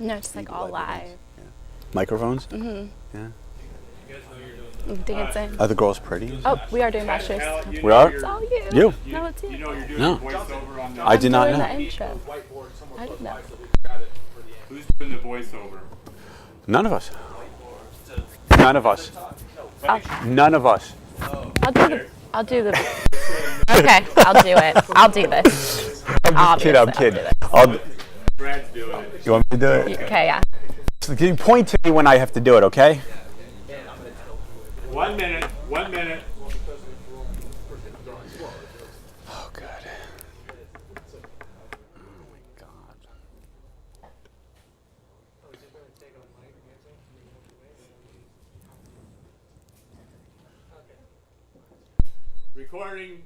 No, it's like all live. Yeah. Microphones? Mm-hmm. Yeah. Dancing. Are the girls pretty? Oh, we are doing bachelors. We are? It's all you. You? No, it's you. You know you're doing No. the voiceover on the... I did not doing know. the intro. I didn't know. Who's doing the voiceover? None of us. None of us. None of us. I'll do the. Okay, I'll do it. I'll do this. I'm kidding. Brad's doing it. You want me to do it? Okay, yeah. So can you point to me when I have to do it, okay? 1 minute. 1 minute. Oh, God. Oh, my God. Recording.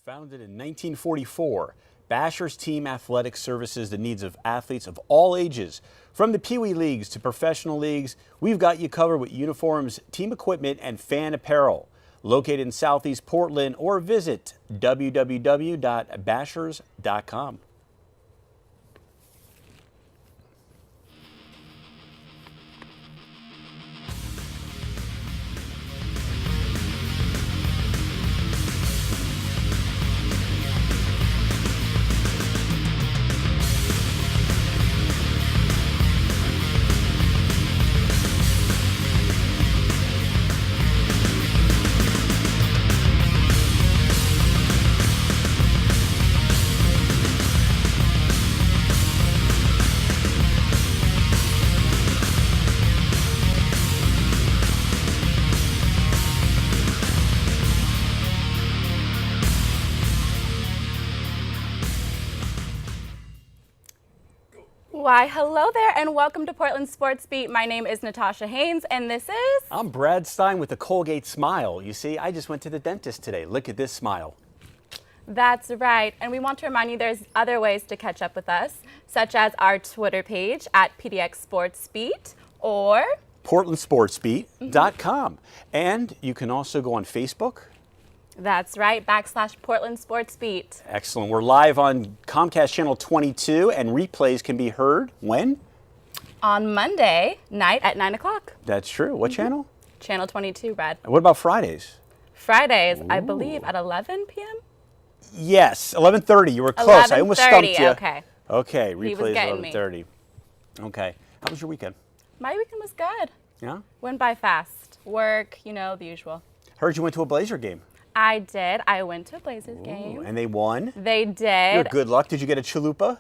Founded in 1944, Bashers Team Athletics services the needs of athletes of all ages. From the Pee Wee Leagues to professional leagues, we've got you covered with uniforms, team equipment, and fan apparel. Located in Southeast Portland, or visit www.bashers.com. Why, hello there, and welcome to Portland Sports Beat. My name is Natasha Haynes, and this is... I'm Brad Stein with the Colgate Smile. You see, I just went to the dentist today. Look at this smile. That's right, and we want to remind you there's other ways to catch up with us, such as our Twitter page at PDX SportsBeat or... PortlandSportsBeat.com. And you can also go on Facebook. That's right, /Portland Sports Beat. Excellent. We're live on Comcast Channel 22, and replays can be heard when? On Monday night at 9 o'clock. That's true. What channel? Channel 22, Brad. What about Fridays? Fridays, I believe, at 11 p.m.? Yes, 11:30. You were close. I almost stumped you. Okay. Okay, He was replays getting me. 11:30. Okay. How was your weekend? My weekend was good. Yeah? Went by fast. Work, you know, the usual. Heard you went to a Blazer game. I did. I went to a Blazers game. And they won. They did. You're good luck. Did you get a chalupa?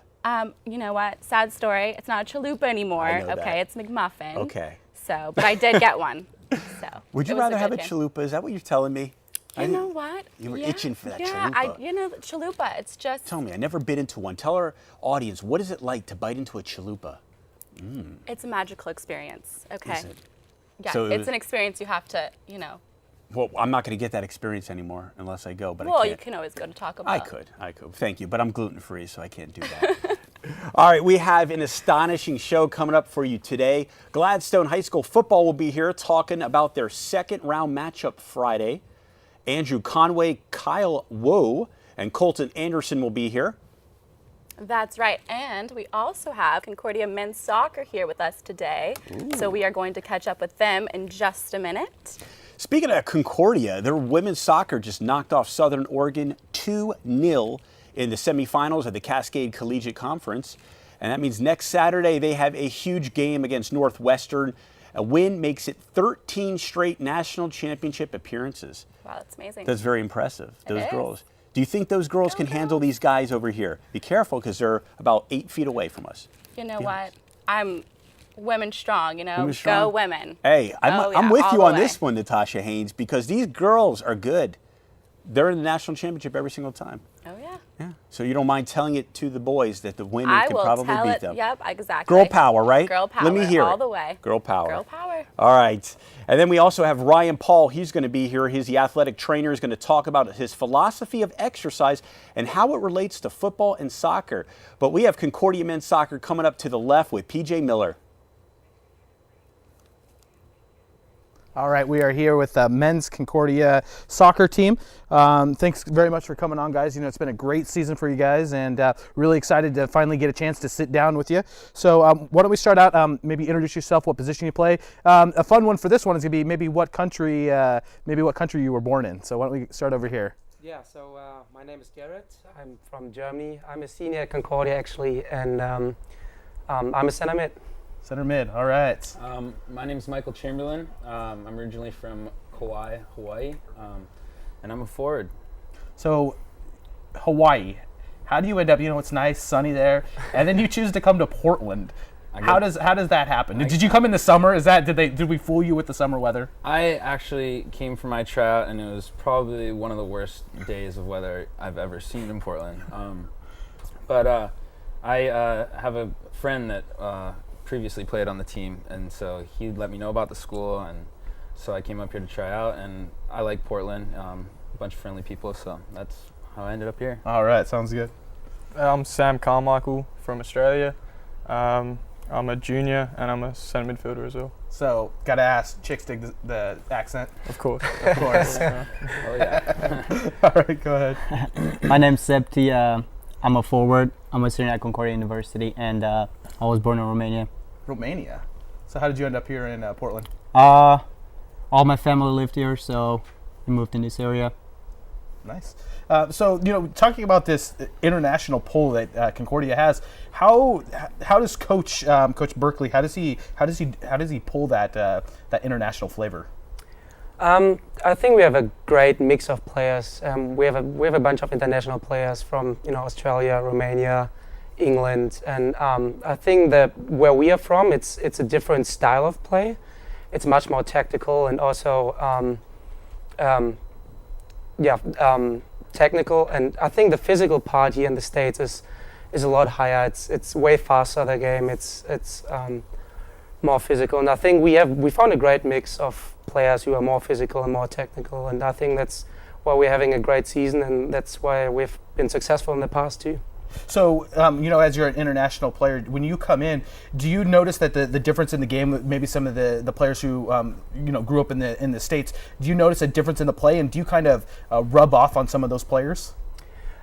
You know what? Sad story. It's not a chalupa anymore. I know Okay, that. it's McMuffin. Okay. So, but I did get one. So. Would it you was rather have a good game. chalupa? Is that what you're telling me? You know what? You were itching for that yeah, chalupa. you know, chalupa. It's just. Tell me, I never bit into one. Tell our audience, what is it like to bite into a chalupa? It's a magical experience. Okay. Is it? Yeah, So it's an experience you have to, you know. Well, I'm not going to get that experience anymore unless I go, but Well, I you can't. can always go to Taco Bell. I could. Thank you, but I'm gluten-free, so I can't do that. All right, we have an astonishing show coming up for you today. Gladstone High School football will be here talking about their second round matchup Friday. Andrew Conway, Kyle Woe, and Colton Anderson will be here. That's right. And we also have Concordia men's soccer here with us today. Ooh. So we are going to catch up with them in just a minute. Speaking of Concordia, their women's soccer just knocked off Southern Oregon 2-0 in the semifinals of the Cascade Collegiate Conference. And that means next Saturday they have a huge game against Northwestern. A win makes it 13 straight national championship appearances. Wow, that's amazing. That's very impressive, those is. girls. Do you think those girls can handle these guys over here? Be careful, because they're about 8 feet away from us. You know what? I'm women strong, you know? Women strong? Go women. Hey, Oh, yeah, I'm with all you the on way. this one, Natasha Haynes, because these girls are good. They're in the national championship every single time. Oh, yeah. Yeah. So you don't mind telling it to the boys that the women I can will probably tell beat it. them. Yep, exactly. Girl power, right? Girl power. Let me hear all it. the way. Girl power. Girl power. All right. And then we also have Ryan Paul. He's going to be here. He's the athletic trainer. He's going to talk about his philosophy of exercise and how it relates to football and soccer. But we have Concordia men's soccer coming up to the left with PJ Miller. All right, we are here with the men's Concordia soccer team. Thanks very much for coming on, guys. You know, it's been a great season for you guys, and really excited to finally get a chance to sit down with you. So why don't we start out, maybe introduce yourself, what position you play. A fun one for this one is going to be maybe what country you were born in. So why don't we start over here? Yeah, so my name is Garrett. I'm from Germany. I'm a senior at Concordia, actually, and I'm a center mid. Center mid, all right. My name is Michael Chamberlain. I'm originally from Kauai, Hawaii, and I'm a forward. So Hawaii, how do you end up, you know, it's nice, sunny there, and then you choose to come to Portland. How does that happen? Did you come in the summer? Did we fool you with the summer weather? I actually came for my tryout, and it was probably one of the worst days of weather I've ever seen in Portland. But I have a friend that previously played on the team, and so he let me know about the school, and so I came up here to try out, and I like Portland, a bunch of friendly people, so that's how I ended up here. All right, sounds good. I'm Sam Carmichael from Australia. I'm a junior and I'm a centre midfielder as well. So, gotta ask, chicks dig the accent? Of course. Of course. Oh yeah. All right, go ahead. My name's Septi. I'm a forward. I'm a student at Concordia University, and I was born in Romania. Romania. So how did you end up here in Portland? All my family lived here, so we moved in this area. Nice. So, you know, talking about this international pull that Concordia has, how does Coach Berkeley, how does he pull that international flavor? I think we have a great mix of players. We have a bunch of international players from Australia, Romania, England, and I think that where we are from, it's a different style of play. It's much more tactical and also technical. And I think the physical part here in the States is a lot higher. It's way faster, the game. It's more physical, and I think we found a great mix of players who are more physical and more technical, and I think that's why we're having a great season, and that's why we've been successful in the past too. So, as you're an international player, when you come in, do you notice that the difference in the game, maybe some of the players who, grew up in the States, do you notice a difference in the play, and do you kind of rub off on some of those players?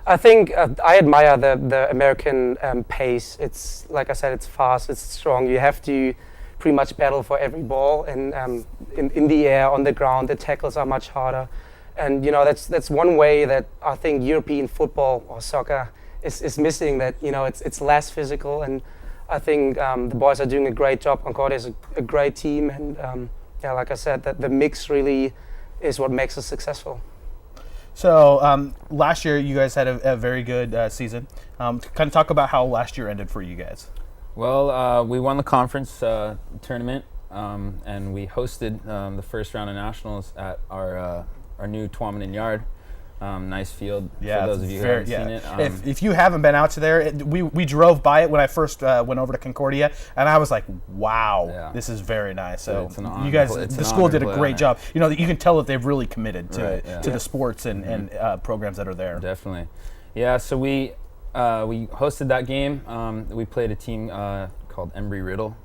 I think I admire the American pace. It's, like I said, it's fast, it's strong. You have to pretty much battle for every ball, and in the air, on the ground, the tackles are much harder. And, that's one way that I think European football or soccer is missing, that it's less physical, and I think the boys are doing a great job. Concordia is a great team, and like I said, that the mix really is what makes us successful. So last year you guys had a very good season. Kind of talk about how last year ended for you guys. Well, we won the conference tournament, and we hosted the first round of nationals at our new Tuamanin Yard. Nice field for those of you who haven't seen it. If you haven't been out to there, we drove by it when I first went over to Concordia, and I was like, wow, this is very nice. So you guys, the school did a great job. You can tell that they've really committed to the sports and programs that are there. Definitely. Yeah, so we hosted that game. We played a team called Embry-Riddle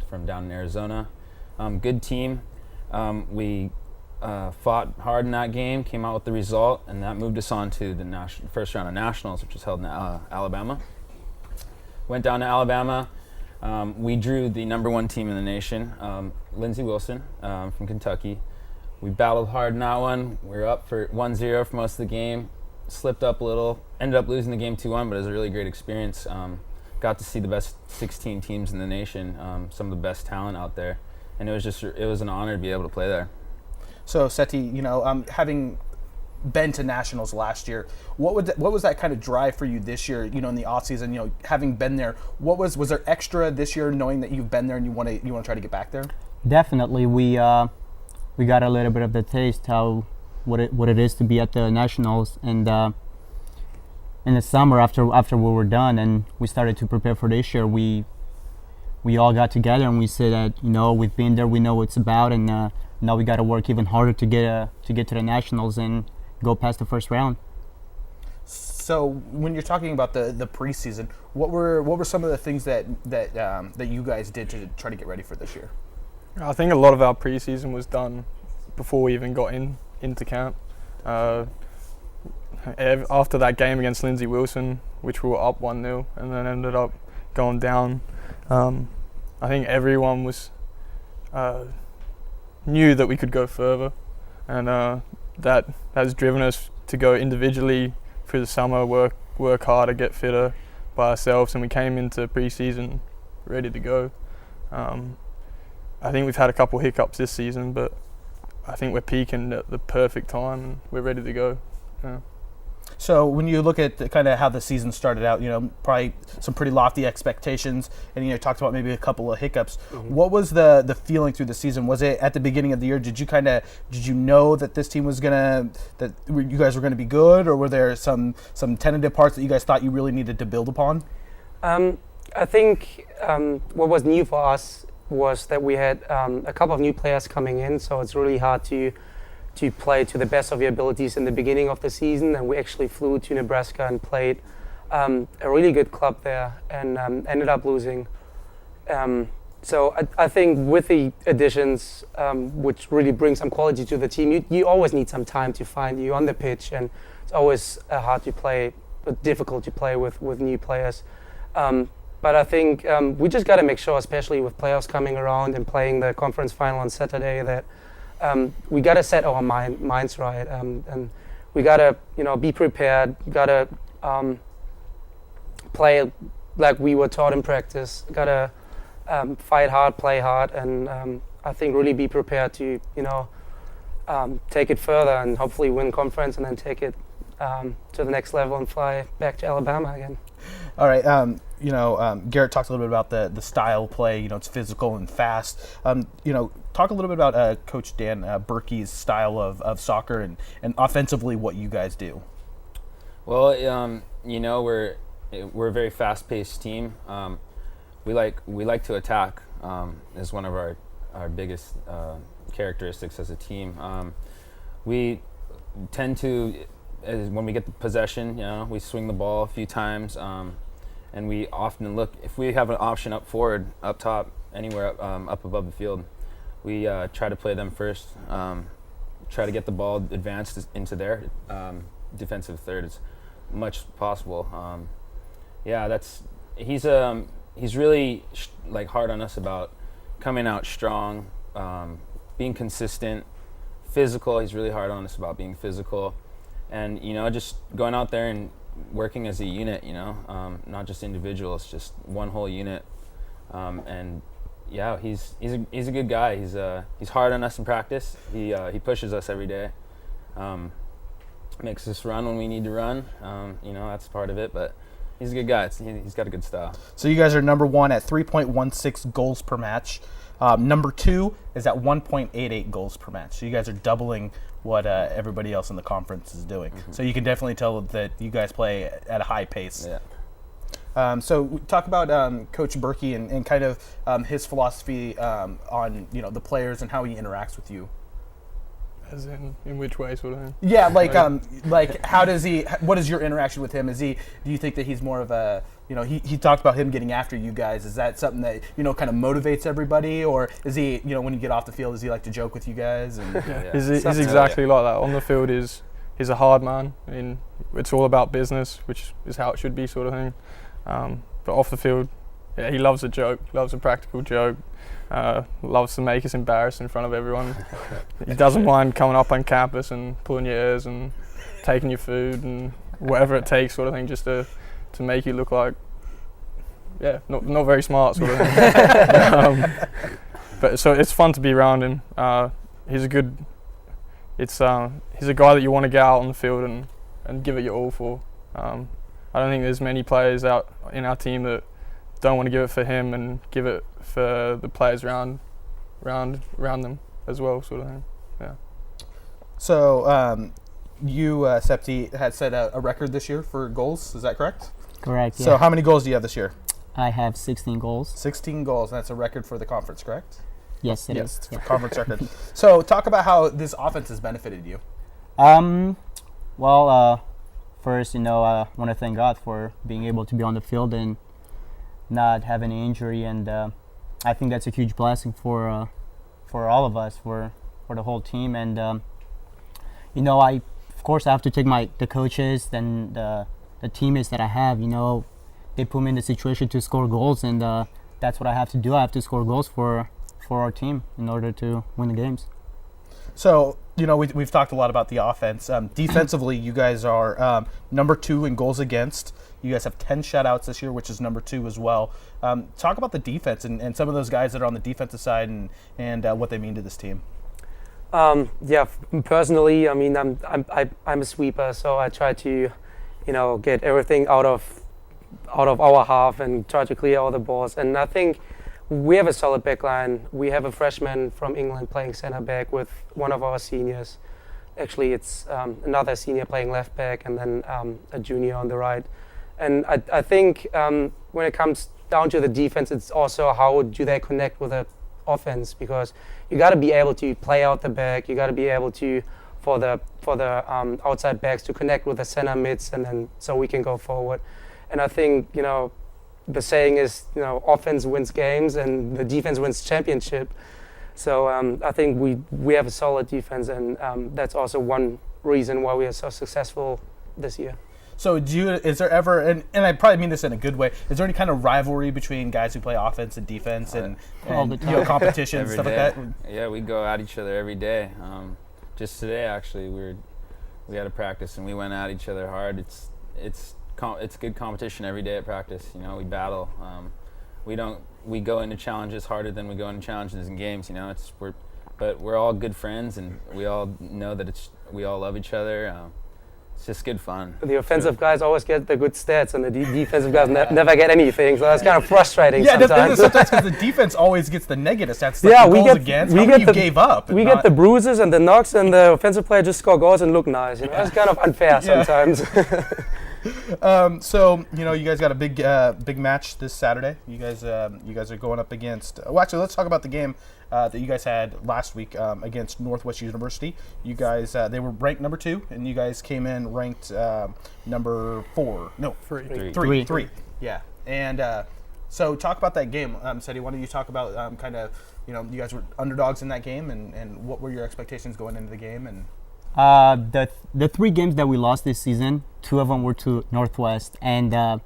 from down in Arizona. Good team. We fought hard in that game, came out with the result, and that moved us on to the first round of nationals, which was held in Alabama. Went down to Alabama. We drew the #1 team in the nation, Lindsey Wilson from Kentucky. we battled hard in that one. We were up for 1-0 for most of the game. Slipped up a little. Ended up losing the game 2-1, but it was a really great experience. Got to see the best 16 teams in the nation, some of the best talent out there, and it was an honor to be able to play there. So Seti, having been to nationals last year, what was that kind of drive for you this year? In the off season, having been there, was there extra this year knowing that you've been there and you want to try to get back there? Definitely, we got a little bit of the taste what it is to be at the nationals, and in the summer after we were done and we started to prepare for this year, we all got together and we said that we've been there, we know what it's about, and now we got to work even harder to get to the nationals and go past the first round. So when you're talking about the preseason, what were some of the things that you guys did to try to get ready for this year? I think a lot of our preseason was done before we even got into camp. After that game against Lindsey Wilson, which we were up 1-0 and then ended up going down, I think everyone was knew that we could go further, and that has driven us to go individually through the summer, work harder, get fitter by ourselves, and we came into pre-season ready to go. I think we've had a couple hiccups this season, but I think we're peaking at the perfect time and we're ready to go. Yeah. So when you look at kind of how the season started out, probably some pretty lofty expectations, and you talked about maybe a couple of hiccups. Mm-hmm. What was the feeling through the season? Was it at the beginning of the year? Did you know that this team was that you guys were gonna be good, or were there some tentative parts that you guys thought you really needed to build upon? I think what was new for us was that we had a couple of new players coming in, so it's really hard to play to the best of your abilities in the beginning of the season, and we actually flew to Nebraska and played a really good club there and ended up losing. So I think with the additions, which really bring some quality to the team, you always need some time to find you on the pitch, and it's always hard to play, but difficult to play with new players. But I think we just got to make sure, especially with playoffs coming around and playing the conference final on Saturday, that we got to set our minds right, and we got to be prepared. Got to play like we were taught in practice. Got to fight hard, play hard, and I think really be prepared to take it further and hopefully win conference and then take it to the next level and fly back to Alabama again. All right. Garrett talked a little bit about the style of play. It's physical and fast. Talk a little bit about Coach Dan Berkey's style of soccer and offensively what you guys do. Well, we're a very fast-paced team. We like to attack. Is one of our biggest characteristics as a team. We tend to, when we get the possession, we swing the ball a few times. And we often look, if we have an option up forward, up top, anywhere up above the field, we try to play them first, try to get the ball advanced into their defensive third as much as possible. He's really hard on us about coming out strong, being consistent, physical. He's really hard on us about being physical, and just going out there and working as a unit, not just individuals, just one whole unit. And yeah, he's a good guy. He's hard on us in practice. He pushes us every day. Makes us run when we need to run. That's part of it. But he's a good guy. He's got a good style. So you guys are number 1 at 3.16 goals per match. Number 2 is at 1.88 goals per match. So you guys are doubling what everybody else in the conference is doing. Mm-hmm. So you can definitely tell that you guys play at a high pace. Yeah. So talk about Coach Berkey and kind of his philosophy on the players and how he interacts with you. As in which way, sort of thing? Yeah, how does he? What is your interaction with him? Do you think that he's more of a, he talked about him getting after you guys. Is that something that kind of motivates everybody, or is he, when you get off the field, does he like to joke with you guys? And He's exactly like that. On the field, he's a hard man. It's all about business, which is how it should be, sort of thing. But off the field, yeah, he loves a joke, loves a practical joke. Loves to make us embarrassed in front of everyone. He doesn't mind coming up on campus and pulling your ears and taking your food and whatever it takes, sort of thing, just to make you look like, not very smart, sort of thing. But so it's fun to be around him. He's a guy that you want to get out on the field and give it your all for. I don't think there's many players out in our team that don't want to give it for him and give it for the players around them as well, sort of thing. Yeah. So you, Septi, had set a record this year for goals. Is that correct? Correct. So Yeah. how many goals do you have this year? I have 16 goals. 16 goals. That's a record for the conference, correct? Yes, it Yes, is. it's a conference record. So talk about how this offense has benefited you. Well, first, I want to thank God for being able to be on the field and not have any injury, and I think that's a huge blessing for all of us, for the whole team. And of course, I have to take the coaches and the teammates that I have. They put me in the situation to score goals, and that's what I have to do. I have to score goals for our team in order to win the games. So, we've talked a lot about the offense. Defensively, you guys are number 2 in goals against. You guys have 10 shutouts this year, which is number 2 as well. Talk about the defense and some of those guys that are on the defensive side and what they mean to this team. Personally, I mean, I'm a sweeper, so I try to, get everything out of our half and try to clear all the balls. And I think we have a solid back line. We have a freshman from England playing center back with one of our seniors. Actually, it's another senior playing left back, and then a junior on the right. And I think when it comes down to the defense, it's also how do they connect with the offense, because you got to be able to play out the back. You got to be able to for the outside backs to connect with the center mids, and then so we can go forward. And I think the saying is offense wins games and the defense wins championship. So I think we have a solid defense, and that's also one reason why we are so successful this year. So is there ever, and I probably mean this in a good way, is there any kind of rivalry between guys who play offense and defense and all the time. competition and Every stuff day. like that? Yeah, we go at each other every day. Just today, actually, we had a practice and we went at each other hard. It's good competition every day at practice. We battle. We go into challenges harder than we go into challenges in games. But we're all good friends, and we all know that we all love each other. It's just good fun. The offensive guys always get the good stats, and the defensive guys never get anything. So that's kind of frustrating sometimes. Sometimes because the defense always gets the negative stats. Yeah, we gave up. We get the bruises and the knocks, and the offensive player just score goals and look nice. It's kind of unfair sometimes. So you guys got a big match this Saturday. You guys are going up against. Well, actually, let's talk about the game that you guys had last week against Northwest University. You guys they were ranked number 2, and you guys came in ranked number 4. No, 3. Yeah, and so talk about that game. Seti, why don't you talk about you guys were underdogs in that game, and what were your expectations going into the game and. The 3 games that we lost this season, 2 of them were to Northwest, and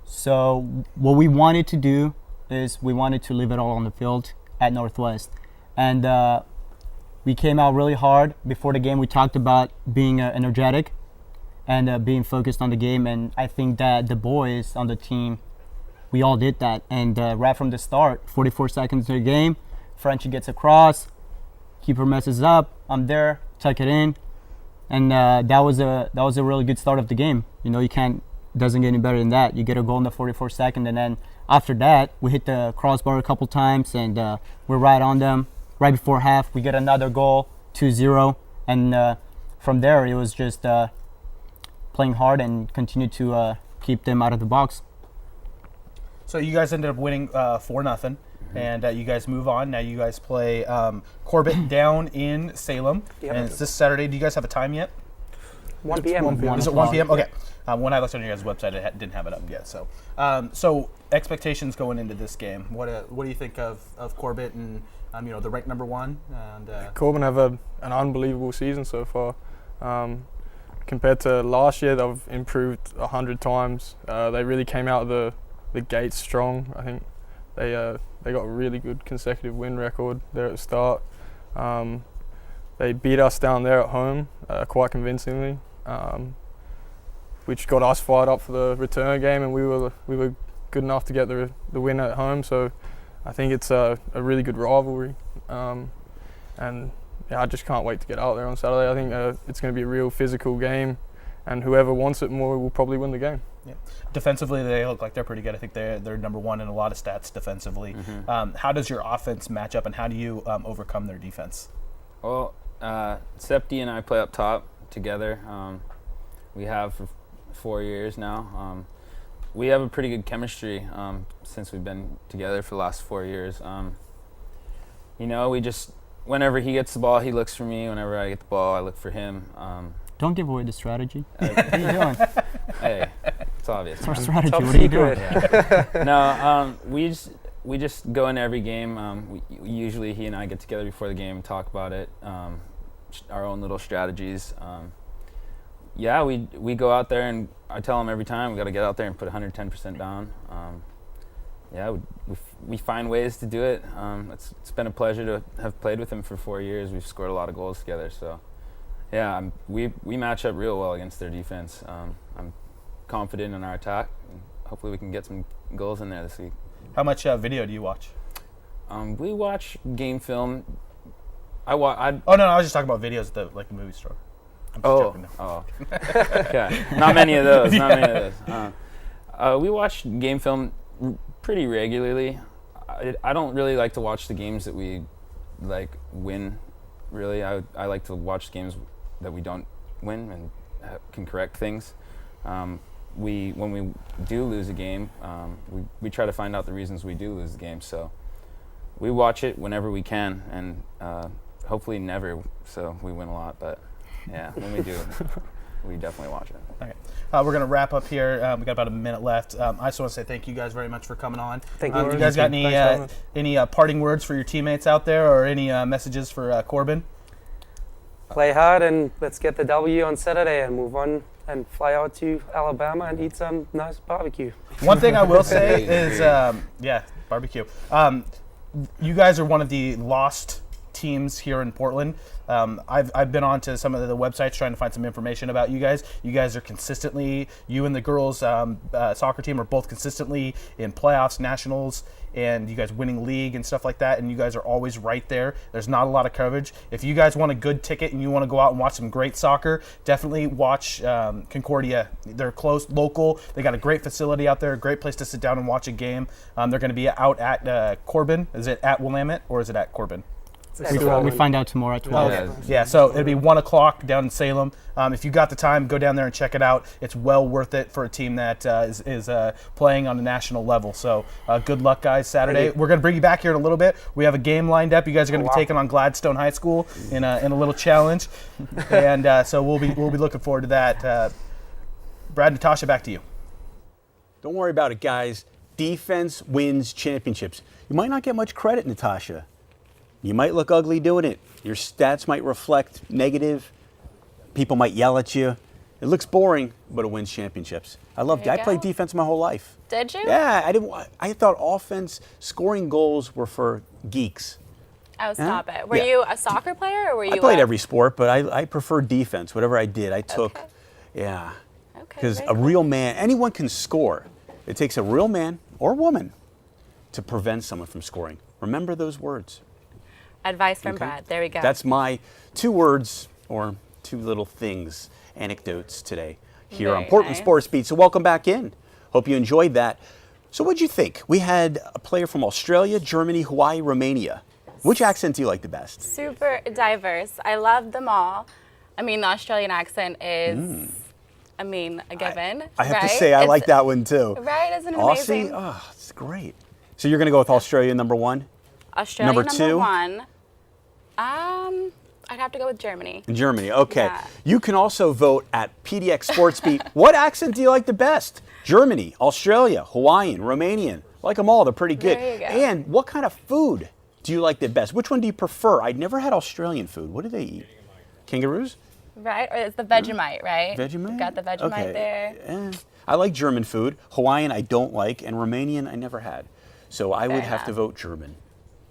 so what we wanted to do is we wanted to leave it all on the field at Northwest, and we came out really hard. Before the game, we talked about being energetic and being focused on the game, and I think that the boys on the team, we all did that, and right from the start, 44 seconds into the game, Frenchie gets across, keeper messes up, I'm there, tuck it in, and that was a really good start of the game. Doesn't get any better than that. You get a goal in the 44th second, and then after that, we hit the crossbar a couple times, and we're right on them. Right before half, we get another goal, 2-0, and from there, it was just playing hard and continue to keep them out of the box. So you guys ended up winning 4-0. And you guys move on. Now you guys play Corbett down in Salem. Yep. And it's this Saturday. Do you guys have a time yet? 1 p.m. Is it 1 p.m.? Okay. When I looked on your guys' website, it didn't have it up yet. So so expectations going into this game. What do you think of Corbett and the ranked number 1? And Corbin have an unbelievable season so far. Compared to last year, they've improved 100 times. They really came out of the gate strong. I think they got a really good consecutive win record there at the start. They beat us down there at home quite convincingly, which got us fired up for the return game, and we were good enough to get the win at home. So I think it's a really good rivalry, and yeah, I just can't wait to get out there on Saturday. I think it's going to be a real physical game, and whoever wants it more will probably win the game. Yeah. Defensively, they look like they're pretty good. I think they're number one in a lot of stats defensively. How does your offense match up, and how do you overcome their defense? Well, Septi and I play up top together. We have for 4 years now. We have a pretty good chemistry since we've been together for the last 4 years. You know, we just, whenever he gets the ball, he looks for me. Whenever I get the ball, I look for him. Don't give away the strategy. What are you doing? Hey, it's obvious. It's our strategy. Top What are you doing? secret. No, we just go into every game. Usually he and I get together before the game and talk about it, our own little strategies. Yeah, we go out there, and I tell him every time we got to get out there and put 110% down. Yeah, we find ways to do it. It's been a pleasure to have played with him for 4 years. We've scored a lot of goals together. So, yeah, we match up real well against their defense. I'm confident in our attack. And hopefully we can get some goals in there this week. How much video do you watch? We watch game film. Oh no, I was just talking about videos at the movie store. I'm just joking now. Okay. Not many of those. Not many of those. We watch game film pretty regularly. I don't really like to watch the games that we win. Really, I like to watch games that we don't win and can correct things. When we do lose a game, we try to find out the reasons we do lose the game. So we watch it whenever we can, and hopefully never, so we win a lot. But yeah, when we do, we definitely watch it. Okay. We're going to wrap up here. We got about a minute left. I just want to say thank you guys very much for coming on. Thank you. You guys got any parting words for your teammates out there, or any messages for Corbin? Play hard, and let's get the W on Saturday and move on and fly out to Alabama and eat some nice barbecue. One thing I will say is, barbecue. You guys are one of the lost teams here in Portland. I've been on to some of the websites trying to find some information about you guys. You guys are consistently, you and the girls soccer team are both consistently in playoffs, nationals, and you guys winning league and stuff like that, and you guys are always right there. There's not a lot of coverage. If you guys want a good ticket and you want to go out and watch some great soccer, definitely watch Concordia. They're close, local. They got a great facility out there, a great place to sit down and watch a game. They're going to be out at Corbin. Is it at Willamette or is it at Corbin? We find out tomorrow at 12. Yeah, so it'll be 1 o'clock down in Salem. If you got the time, go down there and check it out. It's well worth it for a team that is playing on a national level. So good luck, guys, Saturday. We're going to bring you back here in a little bit. We have a game lined up. You guys are going to be taking on Gladstone High School in a little challenge. And so we'll be looking forward to that. Brad, Natasha, back to you. Don't worry about it, guys. Defense wins championships. You might not get much credit, Natasha. You might look ugly doing it. Your stats might reflect negative. People might yell at you. It looks boring, but it wins championships. I loved it. I played defense my whole life. Did you? Yeah, I thought offense, scoring goals were for geeks. Oh, stop it. Were you a soccer player, or were you? I played every sport, but I preferred defense. Whatever I did, I took. Okay. Yeah. Okay. Because a real man, anyone can score. It takes a real man or woman to prevent someone from scoring. Remember those words. Advice from Brad. There we go. That's my 2 words or 2 little things, anecdotes today here on Portland Sports Beat. So welcome back in. Hope you enjoyed that. So what'd you think? We had a player from Australia, Germany, Hawaii, Romania. Which accent do you like the best? Super diverse. I love them all. I mean, the Australian accent is, a given. I have to say, I like that one too. Right? Isn't it Aussie? amazing? Oh, it's great. So you're going to go with Australia number 1? Australia number 2? 1. I'd have to go with Germany. Germany, okay. Yeah. You can also vote at PDX SportsBeat. What accent do you like the best? Germany, Australia, Hawaiian, Romanian. Like them all, they're pretty good. There you go. And what kind of food do you like the best? Which one do you prefer? I'd never had Australian food. What do they eat? Kangaroos? Right? Or it's the Vegemite, right? Vegemite? You've got the Vegemite there. I like German food. Hawaiian I don't like, and Romanian I never had. So I would Fair have to enough. vote German.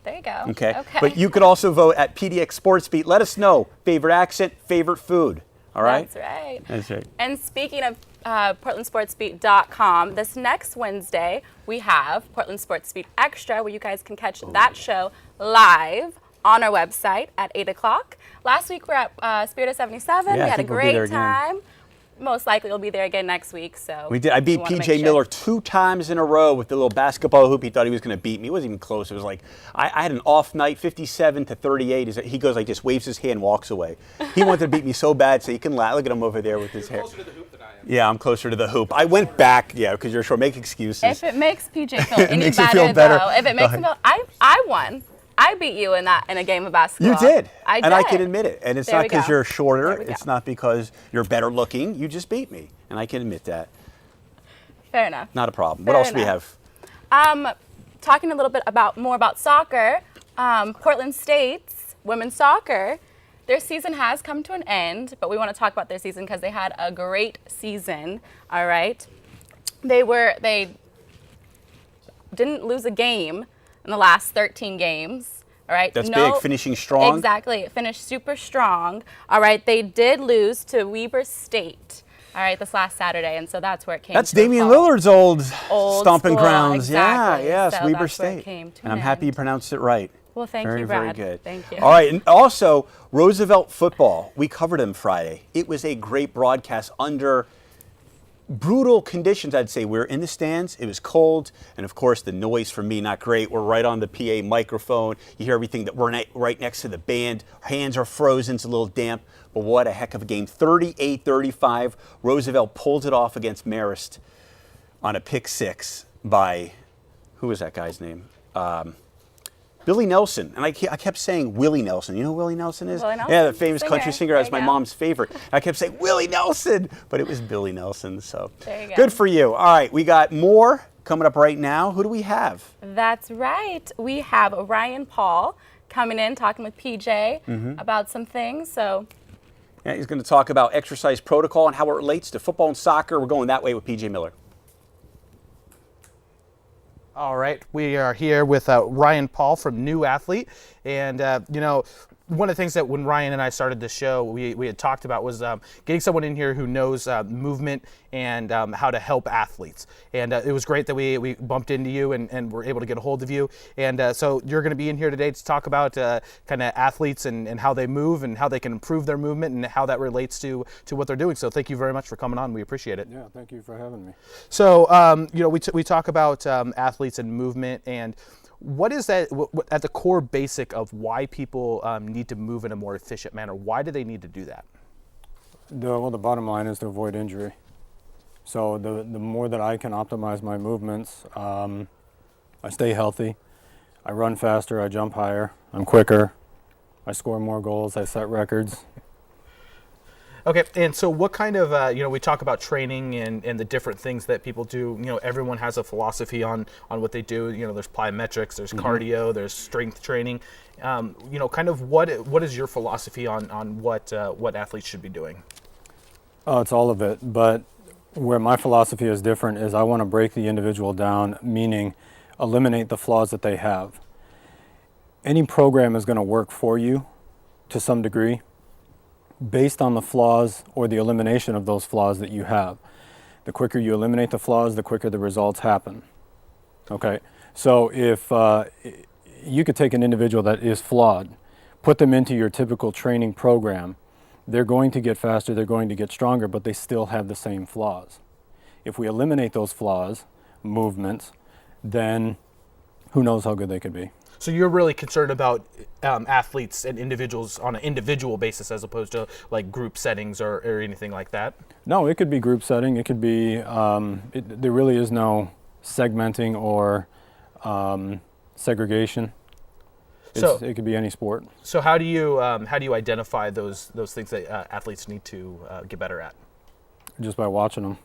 There you go. Okay. But you could also vote at PDX SportsBeat. Let us know favorite accent, favorite food. All right. That's right. That's right. And speaking of PortlandSportsBeat.com, this next Wednesday we have Portland Sports Beat Extra, where you guys can catch that show live on our website at 8 o'clock. Last week we were at Spirit of 77. Yeah, we I had a think we'll be there great again. time. Most likely we'll be there again next week. So We did. I beat wanna make PJ sure. Miller 2 times in a row with the little basketball hoop. He thought he was going to beat me. It wasn't even close. It was like I had an off night, 57-38. He goes like just waves his hand, walks away. He wanted to beat me so bad, so you can laugh. Look at him over there with his hair. Closer to the hoop than I am. Yeah, I'm closer to the hoop. I went back, yeah, because you're short. Make excuses. If it makes PJ feel any makes you better, feel better. though, if it makes him feel, I won. I beat you in a game of basketball. You did. I did. And I can admit it. And it's There not we because go. you're shorter. There we It's go. not because you're better looking. You just beat me. And I can admit that. Fair enough. Not a problem. What Fair else do we enough. have? Talking a little bit more about soccer, Portland State's women's soccer, their season has come to an end, but we want to talk about their season because they had a great season. All right, they didn't lose a game in the last 13 games. All right, That's big, finishing strong. Exactly, it finished super strong. All right, they did lose to Weber State. All right, this last Saturday, and so that's where it came. That's to a Damian halt. Lillard's old stomping school, grounds. exactly. Yeah, yes, So Weber that's where it State. came to And an I'm happy you end. pronounced it right. Well, thank very, you, very Brad. good. Thank you. All right, and also Roosevelt football. We covered them Friday. It was a great broadcast under brutal conditions, I'd say. We were in the stands, it was cold, and of course the noise for me not great. We're right on the PA microphone. You hear everything that we're right next to the band. Hands are frozen, it's a little damp, but what a heck of a game. 38-35, Roosevelt pulled it off against Marist on a pick six by, who was that guy's name? Billy Nelson. And I kept saying Willie Nelson. You know who Willie Nelson is? Willie Nelson, Yeah, the famous singer. country singer. There That's you my go. mom's favorite. I kept saying Willie Nelson, but it was Billy Nelson. So There you go. good for you. All right, we got more coming up right now. Who do we have? That's right. We have Ryan Paul coming in, talking with PJ about some things. So Yeah, he's going to talk about exercise protocol and how it relates to football and soccer. We're going that way with PJ Miller. All right, we are here with Ryan Paul from New Athlete, and one of the things that when Ryan and I started the show, we had talked about was getting someone in here who knows movement and how to help athletes. And it was great that we bumped into you and were able to get a hold of you. And so you're going to be in here today to talk about kind of athletes and how they move and how they can improve their movement and how that relates to what they're doing. So thank you very much for coming on. We appreciate it. Yeah, thank you for having me. So, we talk about athletes and movement, and what is that at the core basic of why people need to move in a more efficient manner? Why do they need to do that? The bottom line is to avoid injury. So the more that I can optimize my movements, I stay healthy, I run faster, I jump higher, I'm quicker, I score more goals, I set records. Okay, and so what kind of, we talk about training and the different things that people do. Everyone has a philosophy on what they do. There's plyometrics, there's cardio, there's strength training. Kind of what is your philosophy on what athletes should be doing? Oh, it's all of it, but where my philosophy is different is I want to break the individual down, meaning eliminate the flaws that they have. Any program is going to work for you to some degree, based on the flaws or the elimination of those flaws that you have. The quicker you eliminate the flaws, the quicker the results happen. Okay, so if you could take an individual that is flawed, put them into your typical training program, they're going to get faster, they're going to get stronger, but they still have the same flaws. If we eliminate those flaws, movements, then who knows how good they could be. So you're really concerned about athletes and individuals on an individual basis as opposed to like group settings or anything like that? No, it could be group setting. It could be, there really is no segmenting or segregation. It could be any sport. So how do you identify those things that athletes need to get better at? Just by watching them.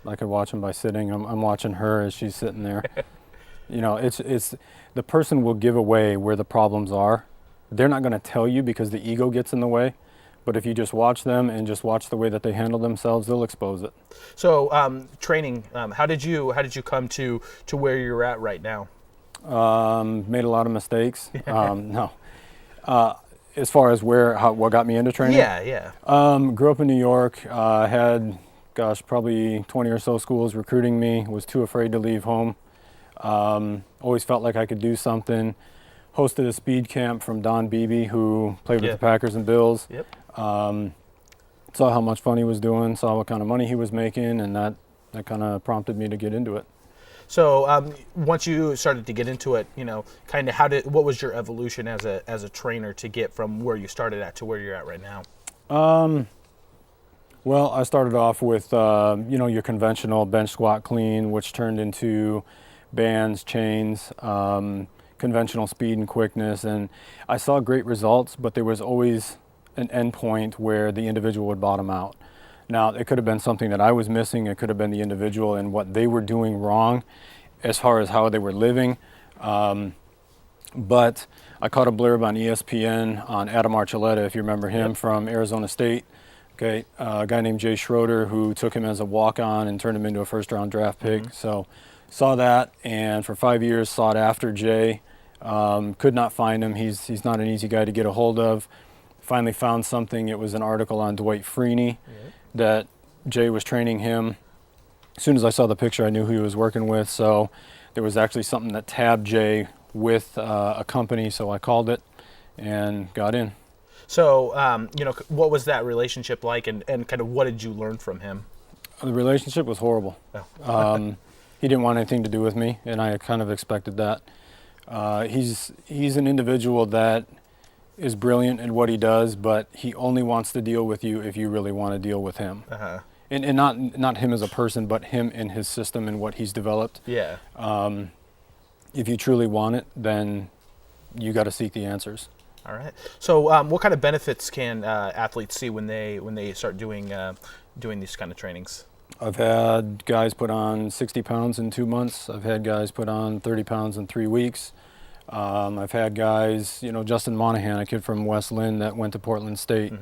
I could watch them by sitting. I'm watching her as she's sitting there. It's the person will give away where the problems are. They're not going to tell you because the ego gets in the way. But if you just watch them and just watch the way that they handle themselves, they'll expose it. So training, how did you come to where you're at right now? Made a lot of mistakes. No. As far as what got me into training? Yeah. Grew up in New York. Had, probably 20 or so schools recruiting me. Was too afraid to leave home. Always felt like I could do something. Hosted a speed camp from Don Beebe, who played with the Packers and Bills. Yep. Saw how much fun he was doing, saw what kind of money he was making, and that kind of prompted me to get into it. So once you started to get into it, kind of what was your evolution as a trainer to get from where you started at to where you're at right now? Well, I started off with your conventional bench squat clean, which turned into bands, chains, conventional speed and quickness, and I saw great results, but there was always an end point where the individual would bottom out. Now, it could have been something that I was missing. It could have been the individual and what they were doing wrong as far as how they were living. But I caught a blurb on ESPN on Adam Archuleta, if you remember him, from Arizona State. Okay, a guy named Jay Schroeder, who took him as a walk-on and turned him into a first-round draft pick. So saw that, and for 5 years sought after Jay. Could not find him. He's not an easy guy to get a hold of. Finally found something. It was an article on Dwight Freeney that Jay was training him. As soon as I saw the picture, I knew who he was working with. So there was actually something that tabbed Jay with a company. So I called it and got in. So, what was that relationship like, and kind of what did you learn from him? The relationship was horrible. He didn't want anything to do with me, and I kind of expected that. He's an individual that is brilliant in what he does, but he only wants to deal with you if you really want to deal with him. And not him as a person, but him and his system and what he's developed. Yeah. If you truly want it, then you got to seek the answers. All right. So, what kind of benefits can athletes see when they start doing these kind of trainings? I've had guys put on 60 pounds in 2 months. I've had guys put on 30 pounds in 3 weeks. I've had guys, Justin Monahan, a kid from West Lynn that went to Portland State,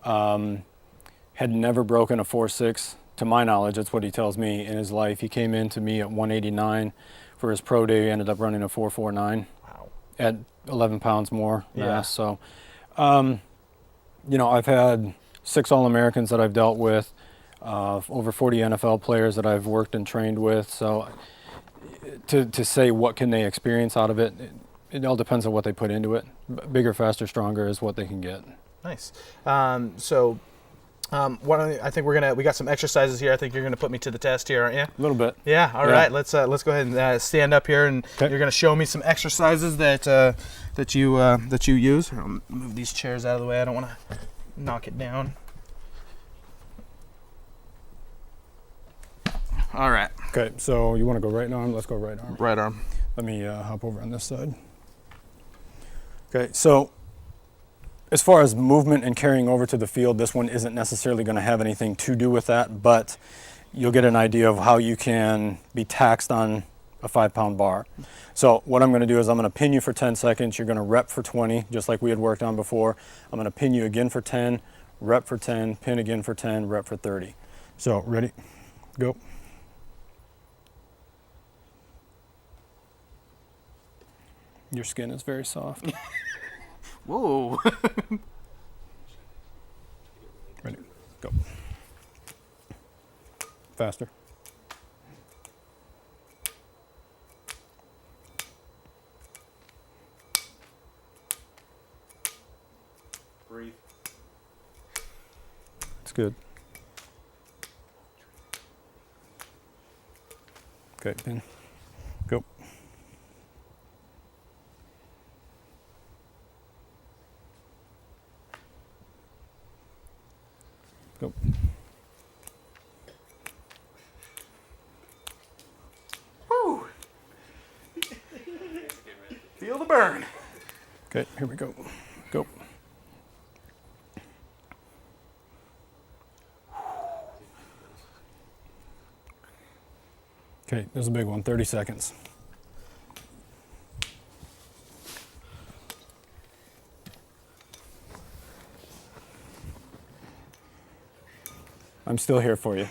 had never broken a 4.6. To my knowledge, that's what he tells me in his life. He came in to me at 189 for his pro day, ended up running a 4.49. Wow. At 11 pounds more mass. So, I've had 6 All-Americans that I've dealt with, over 40 NFL players that I've worked and trained with. So to say what can they experience out of it, it all depends on what they put into it. Bigger, faster, stronger is what they can get. Nice. I think we got some exercises here. I think you're going to put me to the test here, aren't you? A little bit. Yeah. All right. Let's go ahead and stand up here, and you're going to show me some exercises that you use. I'll move these chairs out of the way. I don't want to knock it down. All right. Okay. So you want to go right arm? Let's go right arm. Right arm. Let me hop over on this side. Okay. So as far as movement and carrying over to the field, this one isn't necessarily going to have anything to do with that, but you'll get an idea of how you can be taxed on a 5-pound bar. So what I'm going to do is I'm going to pin you for 10 seconds. You're going to rep for 20, just like we had worked on before. I'm going to pin you again for 10, rep for 10, pin again for 10, rep for 30. So ready? Go. Your skin is very soft. Whoa. Ready, go. Faster. Breathe. It's good. Okay, pin. Go. Go. Woo. Feel the burn. Okay, here we go. Go. Okay, this is a big one, 30 seconds. I'm still here for you.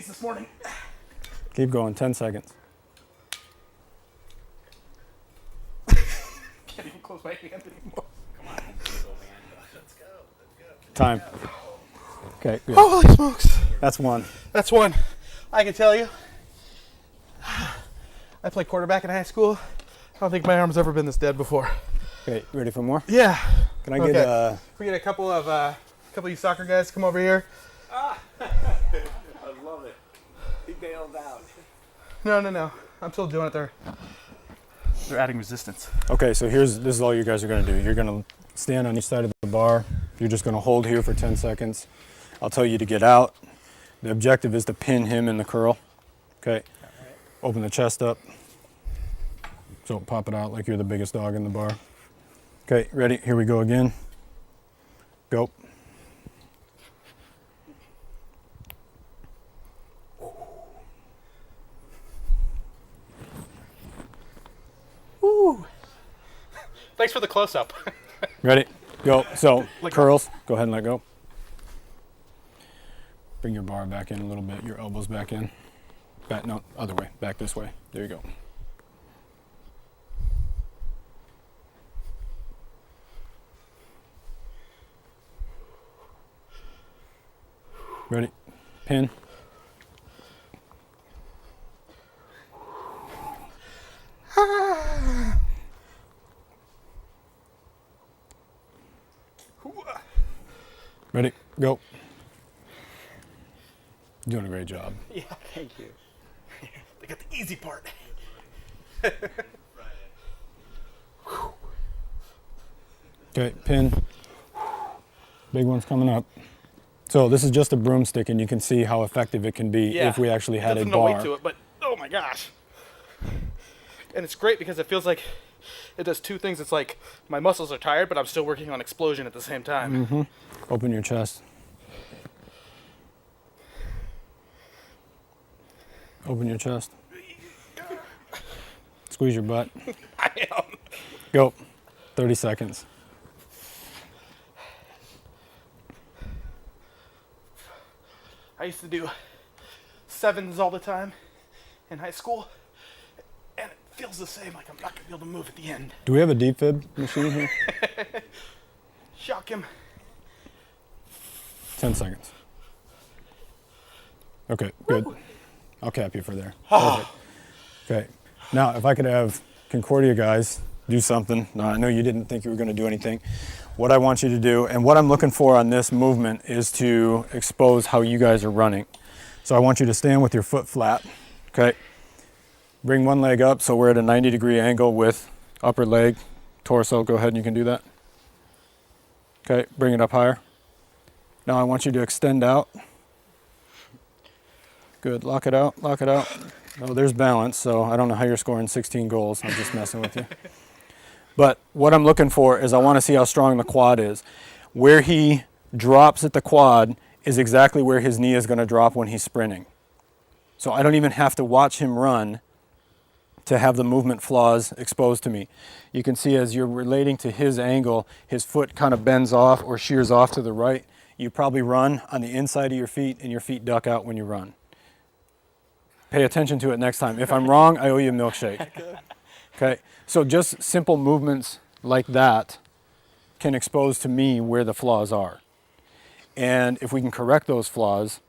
knees this morning. Keep going, 10 seconds. Can't even close my hand anymore. Time. Okay, good. Holy smokes. That's one. That's one. I can tell you. I played quarterback in high school. I don't think my arm's ever been this dead before. Okay, you ready for more? Yeah. Can I get Can we get a couple of you soccer guys to come over here? I love it. He bailed out. No. I'm still doing it. They're adding resistance. Okay, so this is all you guys are going to do. You're going to stand on each side of the bar. You're just going to hold here for 10 seconds. I'll tell you to get out. The objective is to pin him in the curl. Okay. Open the chest up. So pop it out like you're the biggest dog in the bar. Okay, ready? Here we go again. Go. Woo. Thanks for the close-up. Ready? Go. So curls. Go ahead and let go. Bring your bar back in a little bit. Your elbows back in. Back. No, other way. Back this way. There you go. Ready? Pin. Ready? Go. You're doing a great job. Yeah, thank you. They got the easy part. Okay, pin. Big one's coming up. So this is just a broomstick, and you can see how effective it can be if we actually had a There's bar. no weight to it, but oh my gosh. And it's great because it feels like it does two things. It's like my muscles are tired, but I'm still working on explosion at the same time. Mm-hmm. Open your chest. Open your chest. Squeeze your butt. I am. Go. 30 seconds. I used to do sevens all the time in high school, and it feels the same, like I'm not gonna be able to move at the end. Do we have a deep fib machine here? Shock him. 10 seconds. Okay, good. I'll cap you for there. Perfect. Okay. Now, if I could have Concordia guys do something. Now, I know you didn't think you were going to do anything. What I want you to do, and what I'm looking for on this movement, is to expose how you guys are running. So I want you to stand with your foot flat. Okay. Bring one leg up so we're at a 90-degree angle with upper leg, torso. Go ahead and you can do that. Okay. Bring it up higher. Now I want you to extend out. Good. Lock it out. Lock it out. Oh, there's balance, so I don't know how you're scoring 16 goals. I'm just messing with you. But what I'm looking for is I want to see how strong the quad is. Where he drops at the quad is exactly where his knee is going to drop when he's sprinting. So I don't even have to watch him run to have the movement flaws exposed to me. You can see as you're relating to his angle, his foot kind of bends off or shears off to the right. You probably run on the inside of your feet and your feet duck out when you run. Pay attention to it next time. If I'm wrong, I owe you a milkshake. Okay, so just simple movements like that can expose to me where the flaws are. And if we can correct those flaws,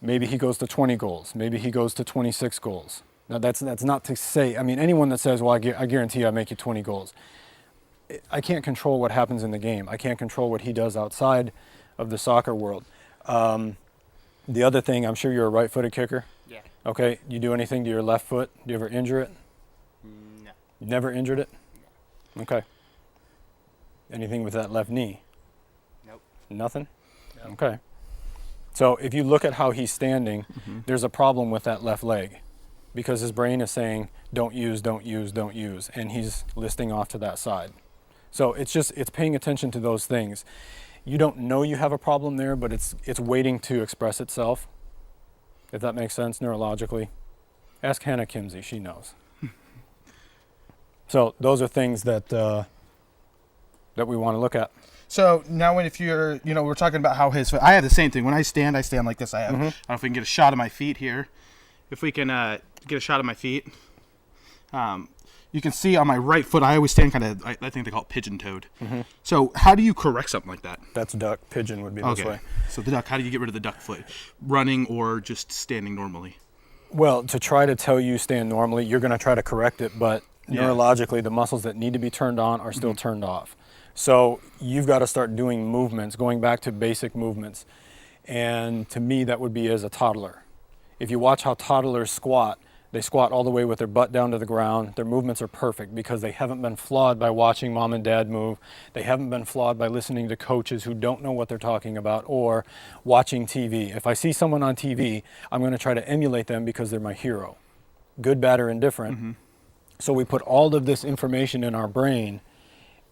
maybe he goes to 20 goals, maybe he goes to 26 goals. Now that's not to say, I mean, anyone that says, well, I guarantee you I make you 20 goals. I can't control what happens in the game. I can't control what he does outside of the soccer world. The other thing, I'm sure you're a right-footed kicker. Yeah. Okay, you do anything to your left foot? Do you ever injure it? No. You never injured it? No. Okay. Anything with that left knee? Nope. Nothing? Nope. Okay. So if you look at how he's standing, there's a problem with that left leg because his brain is saying, don't use, don't use, don't use, and he's listing off to that side. So it's paying attention to those things. You don't know you have a problem there, but it's waiting to express itself, if that makes sense neurologically. Ask Hannah Kimsey, she knows. So those are things that we want to look at. So now if you're, we're talking about how I have the same thing. When I stand like this. I don't know if we can get a shot of my feet here. If we can get a shot of my feet. You can see on my right foot, I always stand kind of, I think they call it pigeon-toed. So how do you correct something like that? That's duck. Pigeon would be this way. So the duck, how do you get rid of the duck foot? Running or just standing normally? Well, to try to tell you stand normally, you're going to try to correct it, but neurologically, the muscles that need to be turned on are still turned off. So you've got to start doing movements, going back to basic movements. And to me, that would be as a toddler. If you watch how toddlers squat, they squat all the way with their butt down to the ground. Their movements are perfect because they haven't been flawed by watching mom and dad move. They haven't been flawed by listening to coaches who don't know what they're talking about or watching TV. If I see someone on TV, I'm going to try to emulate them because they're my hero. Good, bad, or indifferent. So we put all of this information in our brain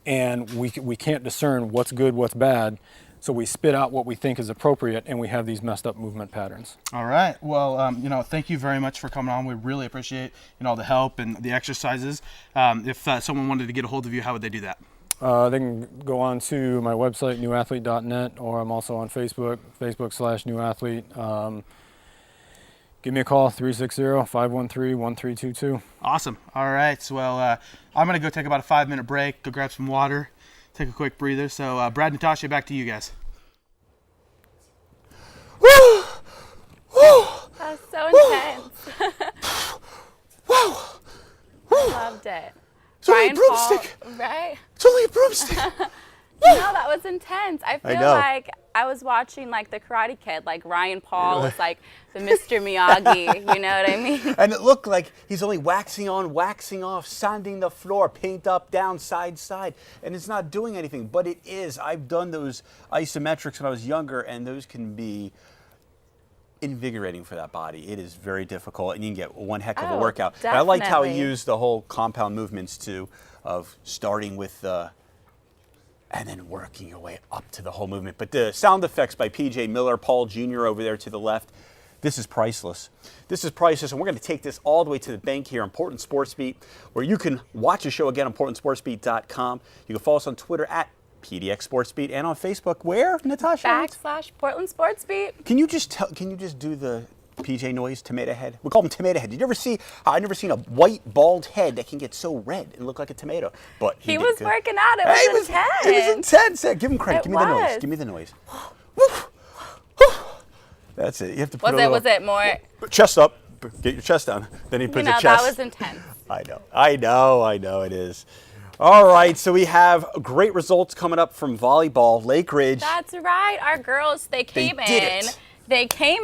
and we can't discern what's good, what's bad. So we spit out what we think is appropriate, and we have these messed up movement patterns. All right. Well, thank you very much for coming on. We really appreciate all the help and the exercises. If someone wanted to get a hold of you, how would they do that? They can go on to my website, newathlete.net, or I'm also on Facebook, Facebook/newathlete. Give me a call, 360-513-1322. Awesome. All right. Well, I'm going to go take about a 5-minute break, go grab some water. Take a quick breather. So, Brad, Natasha, back to you guys. Woo! Woo! That was so intense. Woo! I loved it. It's only a broomstick. Right? It's only a broomstick. No, that was intense. I feel like I was watching like the Karate Kid, like Ryan Paul was like the Mr. Miyagi, you know what I mean? And it looked like he's only waxing on, waxing off, sanding the floor, paint up, down, side, side, and it's not doing anything, but it is. I've done those isometrics when I was younger, and those can be invigorating for that body. It is very difficult, and you can get one heck of a workout. Definitely. I liked how he used the whole compound movements too, of starting with and then working your way up to the whole movement. But the sound effects by PJ Miller, Paul Jr. over there to the left, this is priceless. This is priceless, and we're going to take this all the way to the bank here on Portland Sports Beat, where you can watch the show again on portlandsportsbeat.com. You can follow us on Twitter at PDX Sports Beat, and on Facebook, where, Natasha? / Portland Sports Beat. Can you just do the PJ noise, tomato head? We call them tomato head. Did you ever see? I've never seen a white bald head that can get so red and look like a tomato. But he was working out. It was intense. It was intense. Give him credit. Give me the noise. Give me the noise. That's it. You have to put was it more chest up? Get your chest down. Then he puts your chest. That was intense. I know it is. All right, so we have great results coming up from volleyball, Lake Ridge. That's right. Our girls, they came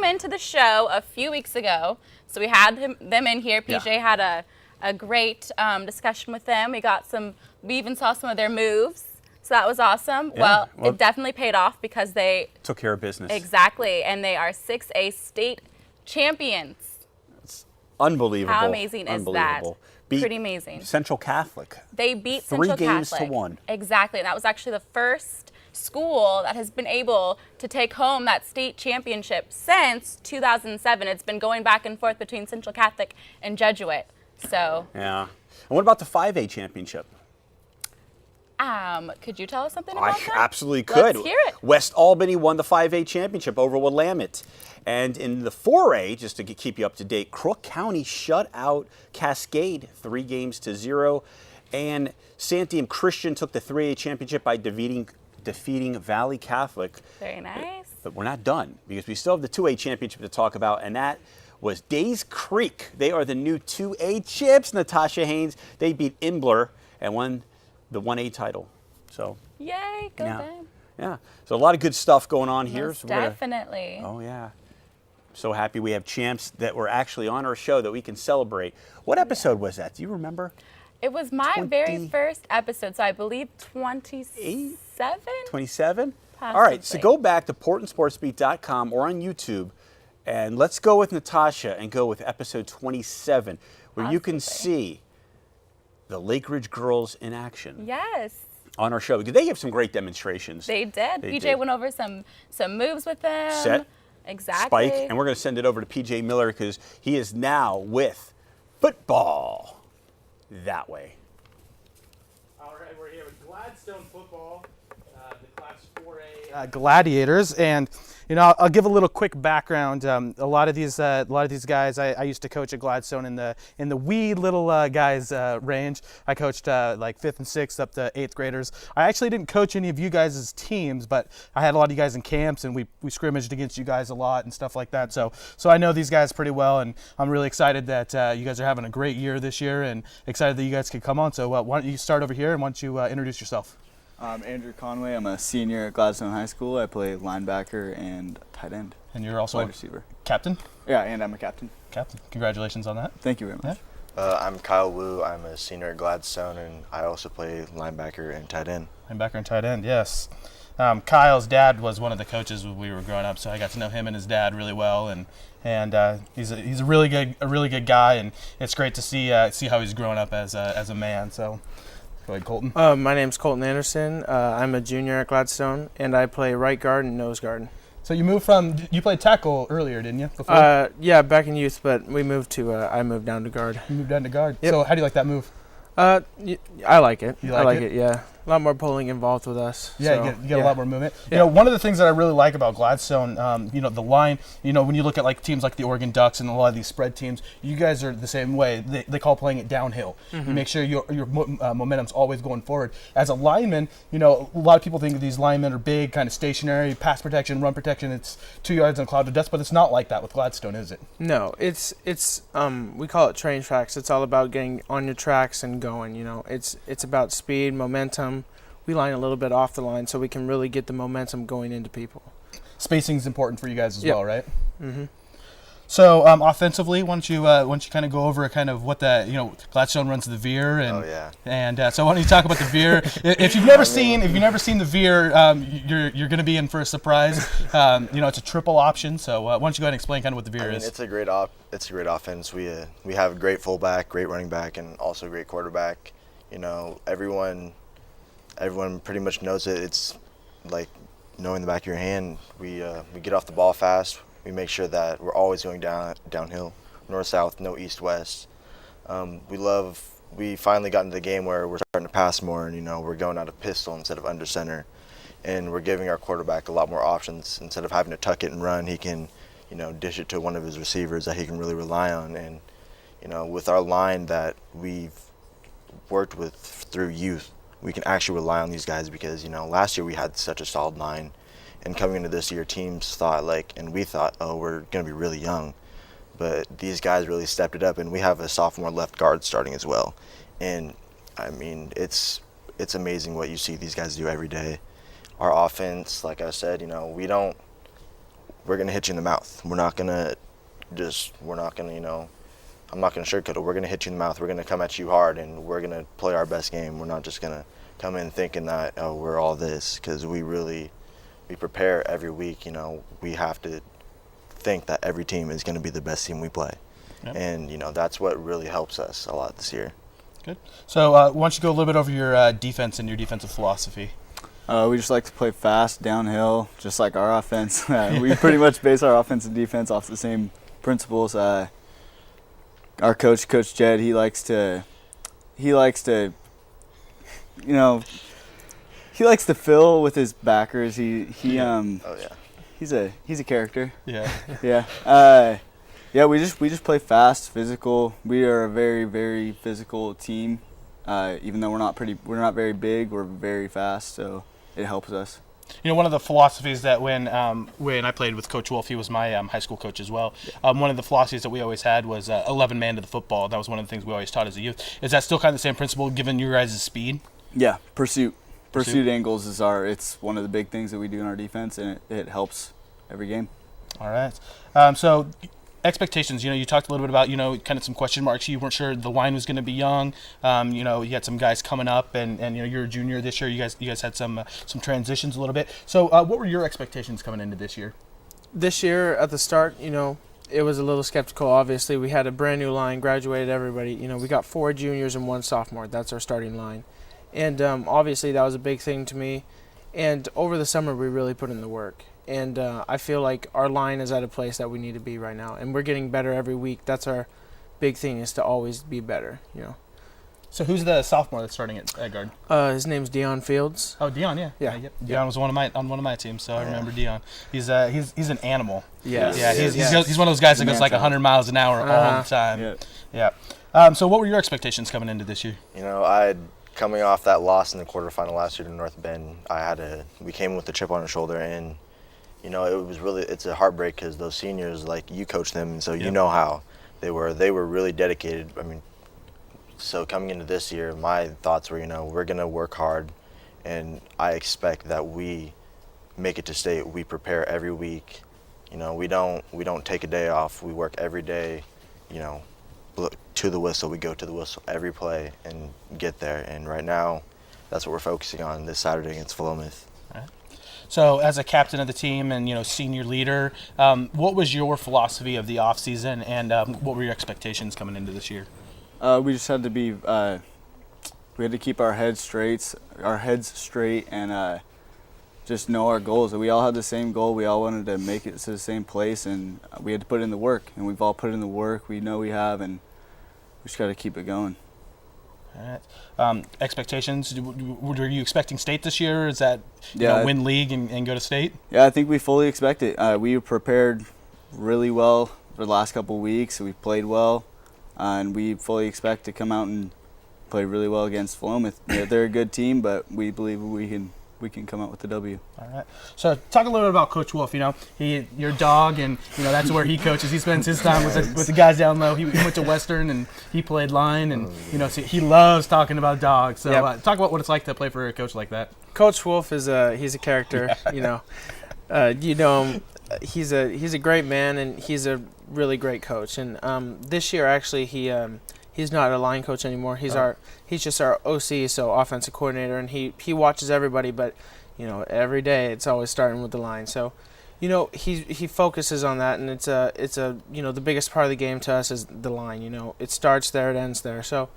into the show a few weeks ago. So we had them in here. PJ had a great discussion with them. We even saw some of their moves. So that was awesome. Yeah, well, it definitely paid off because they took care of business. Exactly. And they are 6A state champions. It's unbelievable. How amazing is that? Pretty amazing. Central Catholic. They beat Central Catholic. 3 games to 1. Exactly. And that was actually the first school that has been able to take home that state championship since 2007. It's been going back and forth between Central Catholic and Jesuit. So. Yeah. And what about the 5A championship? Could you tell us something about that? I absolutely could. Let's hear it. West Albany won the 5A championship over Willamette. And in the 4A, just to keep you up to date, Crook County shut out Cascade 3 games to 0. And Santiam Christian took the 3A championship by defeating Valley Catholic. Very nice. But we're not done because we still have the 2A championship to talk about, and that was Days Creek. They are the new 2A champs, Natasha Haynes. They beat Imbler and won the 1A title. So yay, go them. Yeah. So a lot of good stuff going on here. Most definitely. Oh yeah. So happy we have champs that were actually on our show that we can celebrate. What episode was that? Do you remember? It was my very first episode, so I believe 27? 27? Possibly. All right, so go back to portlandsportsbeat.com or on YouTube, and let's go with Natasha and go with episode 27, where you can see the Lake Ridge girls in action. Yes. On our show, because they gave some great demonstrations. They did. PJ went over some moves with them. Set. Exactly. Spike, and we're going to send it over to PJ Miller because he is now with football that way. All right, we're here with Gladstone football. The Gladiators, and I'll give a little quick background. A lot of these guys I used to coach at Gladstone in the wee little guys range. I coached like 5th and 6th up to 8th graders. I actually didn't coach any of you guys' teams, but I had a lot of you guys in camps, and we scrimmaged against you guys a lot and stuff like that. So I know these guys pretty well, and I'm really excited that you guys are having a great year this year, and excited that you guys could come on. So why don't you start over here, and why don't you introduce yourself? I'm Andrew Conway. I'm a senior at Gladstone High School. I play linebacker and tight end. And you're also wide receiver. Captain? Yeah, and I'm a captain. Captain. Congratulations on that. Thank you very much. Yeah. I'm Kyle Wu. I'm a senior at Gladstone, and I also play linebacker and tight end. Linebacker and tight end, yes. Kyle's dad was one of the coaches when we were growing up, so I got to know him and his dad really well, and he's a really good guy, and it's great to see how he's grown up as a man. So. Go ahead, Colton. My name's Colton Anderson. I'm a junior at Gladstone, and I play right guard and nose guard. So you played tackle earlier, didn't you? Before? Yeah, back in youth, but I moved down to guard. You moved down to guard. Yep. So how do you like that move? I like it. You like it? Yeah. A lot more pulling involved with us. Yeah, so, you get a lot more movement. Yeah. One of the things that I really like about Gladstone, the line, when you look at like teams like the Oregon Ducks and a lot of these spread teams, you guys are the same way. They call playing it downhill. Mm-hmm. You make sure your momentum's always going forward. As a lineman, a lot of people think these linemen are big, kind of stationary, pass protection, run protection. It's 2 yards in a cloud of dust, but it's not like that with Gladstone, is it? No, it's we call it train tracks. It's all about getting on your tracks and going. It's about speed, momentum. We line a little bit off the line so we can really get the momentum going into people. Spacing is important for you guys as well, right? Mm-hmm. So offensively, why don't you kind of go over kind of what the Gladstone runs the veer, and Oh, yeah. and so why don't you talk about the veer? If you've never seen the veer, you're going to be in for a surprise. It's a triple option. So why don't you go ahead and explain kind of what the veer is? It's a great offense. We have a great fullback, great running back, and also a great quarterback. Everyone pretty much knows it. It's like knowing the back of your hand. We get off the ball fast. We make sure that we're always going downhill, north south, no east west. We finally got into the game where we're starting to pass more, and we're going out of pistol instead of under center, and we're giving our quarterback a lot more options. Instead of having to tuck it and run, he can dish it to one of his receivers that he can really rely on. And with our line that we've worked with through youth, we can actually rely on these guys because, last year we had such a solid line, and coming into this year, teams thought and we thought, oh, we're going to be really young. But these guys really stepped it up, and we have a sophomore left guard starting as well. And, it's amazing what you see these guys do every day. Our offense, like I said, we're going to hit you in the mouth. I'm not going to sugarcoat it. We're going to hit you in the mouth. We're going to come at you hard, and we're going to play our best game. We're not just going to come in thinking that, oh, we're all this, because we prepare every week. We have to think that every team is going to be the best team we play. Yep. And, that's what really helps us a lot this year. Good. So why don't you go a little bit over your defense and your defensive philosophy? We just like to play fast, downhill, just like our offense. We pretty much base our offense and defense off the same principles. Our coach, Coach Jed, he likes to fill with his backers. Oh yeah. He's a character. Yeah. Yeah. We just play fast, physical. We are a very, very physical team. Even though we're not very big, we're very fast, so it helps us. One of the philosophies that when I played with Coach Wolf, he was my high school coach as well. One of the philosophies that we always had was 11 man to the football. That was one of the things we always taught as a youth. Is that still kind of the same principle given your guys' speed? Yeah, pursuit angles it's one of the big things that we do in our defense, and it helps every game. All right. So expectations, you talked a little bit about, kind of some question marks. You weren't sure the line was going to be young. You had some guys coming up, and you're a junior this year. You guys had some transitions a little bit. So what were your expectations coming into this year? This year at the start, it was a little skeptical. Obviously, we had a brand new line, graduated everybody. We got 4 juniors and 1 sophomore. That's our starting line. And obviously that was a big thing to me. And over the summer, we really put in the work. And I feel like our line is at a place that we need to be right now. And we're getting better every week. That's our big thing, is to always be better, So who's the sophomore that's starting at guard? His name's Dion Fields. Oh, Dion, yeah. Yeah. Yep. Dion was on one of my teams, so I remember Dion. He's an animal. Yes. Yeah, Yes. he's one of those guys that goes like 100 miles an hour all the time. Yeah. So what were your expectations coming into this year? You know, coming off that loss in the quarterfinal last year to North Bend, we came with a chip on our shoulder, and you know, it's a heartbreak because those seniors, like, you coach them, and so you know how they were really dedicated. I mean, so coming into this year, my thoughts were, you know, we're gonna work hard, and I expect that we make it to state. We prepare every week. You know, we don't take a day off. We work every day. You know, to the whistle. We go to the whistle every play and get there. And right now, that's what we're focusing on this Saturday against Philomath. So, as a captain of the team and senior leader, what was your philosophy of the off season, and what were your expectations coming into this year? We just had to be. We had to keep our heads straight, and just know our goals. We all had the same goal. We all wanted to make it to the same place, and we had to put in the work. And we've all put in the work. We know we have, and we just got to keep it going. All right. Expectations? Were you expecting state this year? Is that win league and go to state? Yeah, I think we fully expect it. We prepared really well for the last couple of weeks. We played well, and we fully expect to come out and play really well against Philomath. Yeah, they're a good team, but we believe we can come out with the W. All right. So talk a little bit about Coach Wolf. Your dog, and that's where he coaches. He spends his time with the guys down low. He went to Western and he played line, and so he loves talking about dogs. So talk about what it's like to play for a coach like that. Coach Wolf he's a character. Him. He's a great man, and he's a really great coach. And this year actually he's not a line coach anymore. He's just our OC, so offensive coordinator, and he watches everybody. But every day it's always starting with the line. So he focuses on that, and it's the biggest part of the game to us is the line. It starts there, it ends there. So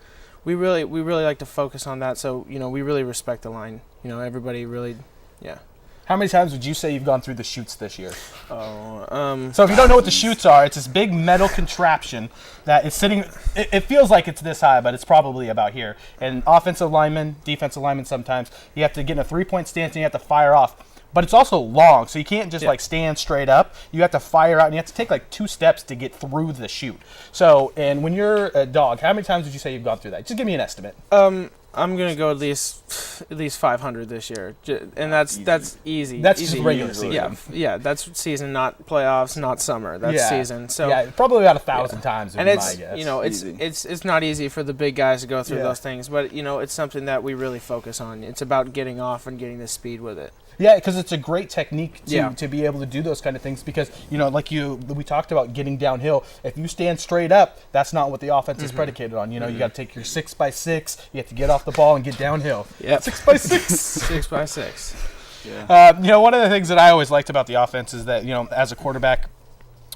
we really like to focus on that. So we really respect the line. Everybody really, yeah. How many times would you say you've gone through the chutes this year? So if you don't know what the chutes are, it's this big metal contraption that is sitting. It feels like it's this high, but it's probably about here. And offensive linemen, defensive linemen, sometimes you have to get in a 3-point stance and you have to fire off. But it's also long, so you can't just stand straight up. You have to fire out, and you have to take 2 steps to get through the chute. So, and when you're a dog, how many times would you say you've gone through that? Just give me an estimate. I'm gonna go at least 500 this year, and that's easy. That's easy. just regular season. Yeah, that's season, not playoffs, not summer. That's season. So probably about 1,000 times. And it's it's not easy for the big guys to go through those things, but it's something that we really focus on. It's about getting off and getting the speed with it. Yeah, because it's a great technique to be able to do those kind of things because, we talked about getting downhill. If you stand straight up, that's not what the offense is predicated on. You got to take your 6x6. You have to get off the ball and get downhill. Yep. 6x6. 6x6. Yeah. One of the things that I always liked about the offense is that, as a quarterback,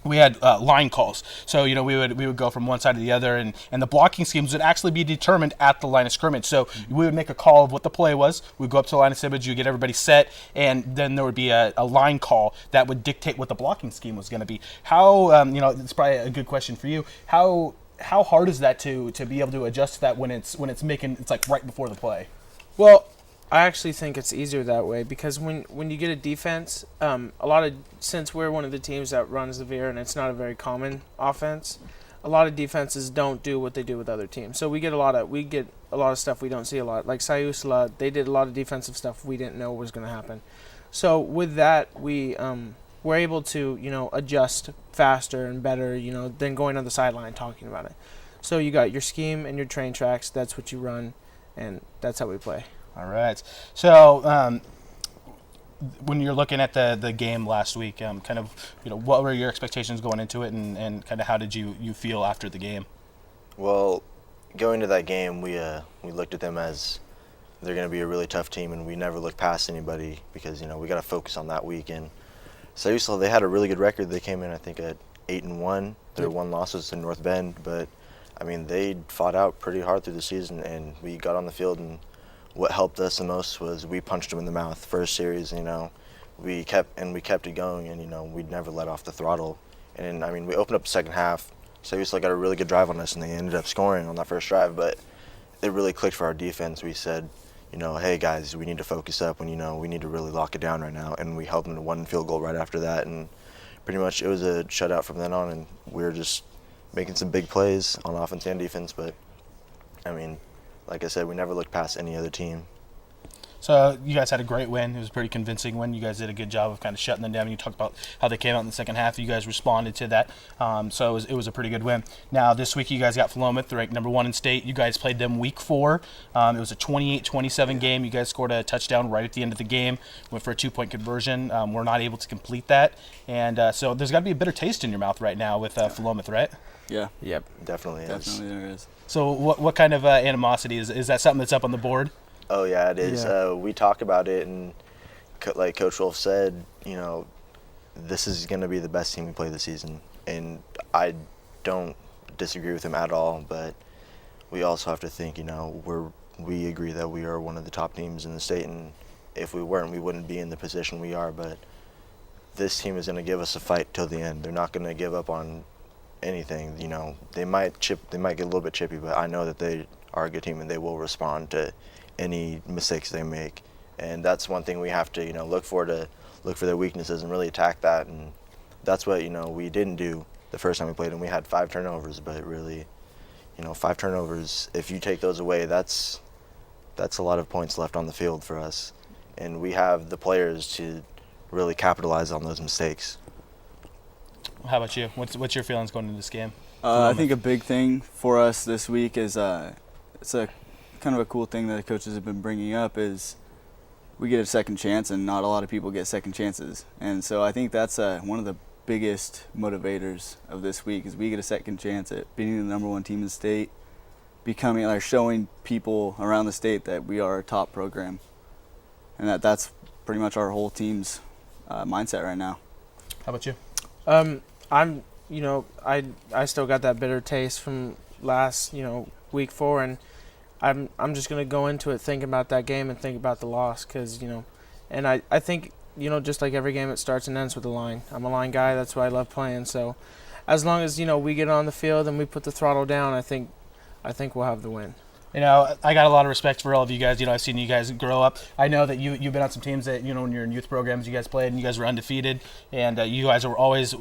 we had line calls. So, we would go from one side to the other, and the blocking schemes would actually be determined at the line of scrimmage. So we would make a call of what the play was. We'd go up to the line of scrimmage, you get everybody set, and then there would be a line call that would dictate what the blocking scheme was going to be. How, it's probably a good question for you. How hard is that to be able to adjust to that when it's right before the play? Well, I actually think it's easier that way because when you get a defense, since we're one of the teams that runs the veer and it's not a very common offense, a lot of defenses don't do what they do with other teams. So we get a lot of stuff we don't see a lot. Like Sayusla, they did a lot of defensive stuff we didn't know was going to happen. So with that, we're able to adjust faster and better than going on the sideline talking about it. So you got your scheme and your train tracks. That's what you run, and that's how we play. All right. So when you're looking at the game last week, what were your expectations going into it, and kind of how did you feel after the game? Well, going to that game, we looked at them as they're going to be a really tough team, and we never look past anybody because we got to focus on that week. And so they had a really good record. They came in, I think, at 8-1. Their one loss was in North Bend, but they fought out pretty hard through the season, and we got on the field and. What helped us the most was we punched them in the mouth first series. We kept it going, and we'd never let off the throttle. And we opened up the second half, so we still got a really good drive on us, and they ended up scoring on that first drive. But it really clicked for our defense. We said, hey guys, we need to focus up and, we need to really lock it down right now. And we held them to 1 field goal right after that. And pretty much it was a shutout from then on. And we were just making some big plays on offense and defense. But, I mean, like I said, we never looked past any other team. So you guys had a great win. It was a pretty convincing win. You guys did a good job of kind of shutting them down. You talked about how they came out in the second half. You guys responded to that. So it was a pretty good win. Now this week you guys got Philomath, ranked number 1 in state. You guys played them week 4. It was a 28-27 game. You guys scored a touchdown right at the end of the game. Went for a 2-point conversion. We're not able to complete that. And so there's got to be a bitter taste in your mouth right now with Philomath, right? Yeah. Yep. Definitely is. Definitely there is. So what kind of animosity is that? Something that's up on the board? Oh yeah, it is. Yeah. We talk about it, and like Coach Wolf said, this is going to be the best team we play this season, and I don't disagree with him at all. But we also have to think, we agree that we are one of the top teams in the state, and if we weren't, we wouldn't be in the position we are. But this team is going to give us a fight till the end. They're not going to give up on anything. They might get a little bit chippy, but I know that they are a good team and they will respond to any mistakes they make. And that's one thing we have to look for their weaknesses and really attack that. And that's what we didn't do the first time we played them. We had 5 turnovers, but really 5 turnovers, if you take those away, that's a lot of points left on the field for us, and we have the players to really capitalize on those mistakes. How about you? What's your feelings going into this game? I think a big thing for us this week is it's a kind of a cool thing that the coaches have been bringing up is we get a second chance, and not a lot of people get second chances. And so I think that's one of the biggest motivators of this week is we get a second chance at beating the number 1 team in the state, showing people around the state that we are a top program, and that's pretty much our whole team's mindset right now. How about you? I'm, I still got that bitter taste from last, week 4, and I'm just gonna go into it thinking about that game and think about the loss, because and I think just like every game, it starts and ends with a line. I'm a line guy. That's why I love playing. So as long as we get on the field and we put the throttle down, I think we'll have the win. I got a lot of respect for all of you guys. I've seen you guys grow up. I know that you've been on some teams that, when you're in youth programs, you guys played and you guys were undefeated. And you guys were always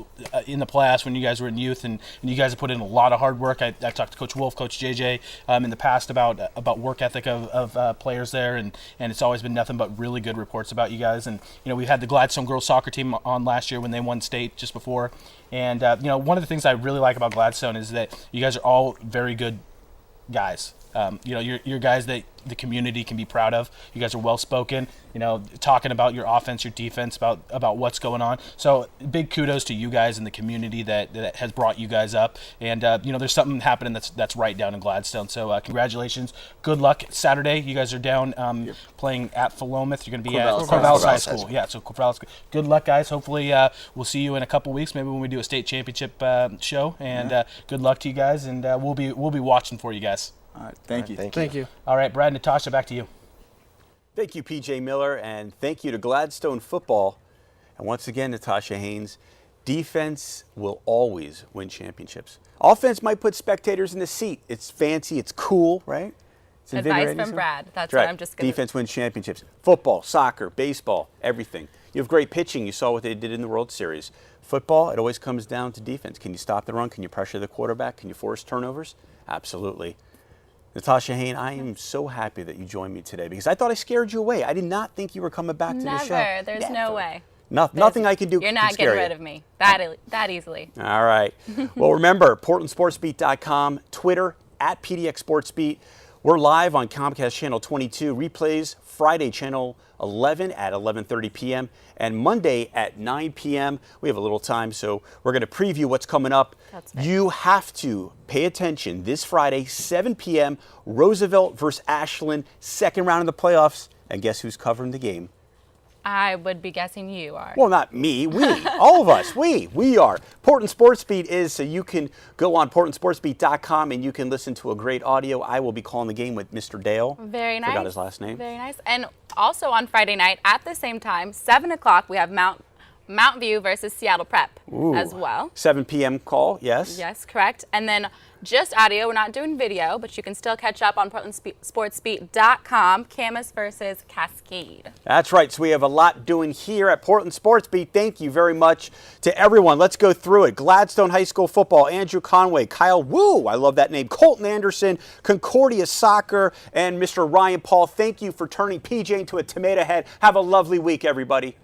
in the playoffs when you guys were in youth. And you guys have put in a lot of hard work. I talked to Coach Wolf, Coach JJ in the past about work ethic of players there. And it's always been nothing but really good reports about you guys. And, we had the Gladstone girls soccer team on last year when they won state just before. And, one of the things I really like about Gladstone is that you guys are all very good guys. You're guys that the community can be proud of. You guys are well-spoken, talking about your offense, your defense, about what's going on. So big kudos to you guys in the community that has brought you guys up. And, there's something happening that's right down in Gladstone. So congratulations. Good luck Saturday. You guys are down playing at Philomath. You're going to be at Corvallis High School. Yeah, so Corvallis. Good luck, guys. Hopefully we'll see you in a couple weeks, maybe when we do a state championship show. And good luck to you guys, and we'll be watching for you guys. All right, thank you. Thank you. All right, Brad, Natasha, back to you. Thank you, PJ Miller, and thank you to Gladstone football. And once again, Natasha Haynes, defense will always win championships. Offense might put spectators in the seat. It's fancy, it's cool, right? It's advice from Brad. That's right. what I'm just going to. Defense wins championships. Football, soccer, baseball, everything. You have great pitching. You saw what they did in the World Series. Football, it always comes down to defense. Can you stop the run? Can you pressure the quarterback? Can you force turnovers? Absolutely. Natasha Haynes, I am so happy that you joined me today because I thought I scared you away. I did not think you were coming back to the show. Never. There's no way. Nothing I can do. You're not getting rid of me that easily. All right. Well, remember, PortlandSportsBeat.com, Twitter, at PDX SportsBeat. We're live on Comcast Channel 22. Replays Friday, Channel 11 at 11:30 p.m. and Monday at 9 p.m. We have a little time, so we're going to preview what's coming up. That's right. You have to pay attention this Friday, 7 p.m., Roosevelt versus Ashland, second round of the playoffs. And guess who's covering the game? I would be guessing you are. Well, not me. We. All of us. We are. Portland Sports Beat is, so you can go on PortlandSportsBeat.com and you can listen to a great audio. I will be calling the game with Mr. Dale. Very nice. Forgot his last name. Very nice. And also on Friday night at the same time, 7 o'clock, we have Mount Mount View versus Seattle Prep Ooh. as well. 7 p.m. call, yes? Yes, correct. And then just audio. We're not doing video, but you can still catch up on PortlandSportsBeat.com. Camas versus Cascade. That's right. So we have a lot doing here at Portland Sports Beat. Thank you very much to everyone. Let's go through it. Gladstone High School football, Andrew Conway, Kyle Wu, I love that name, Colton Anderson, Concordia soccer, and Mr. Ryan Paul. Thank you for turning PJ into a tomato head. Have a lovely week, everybody.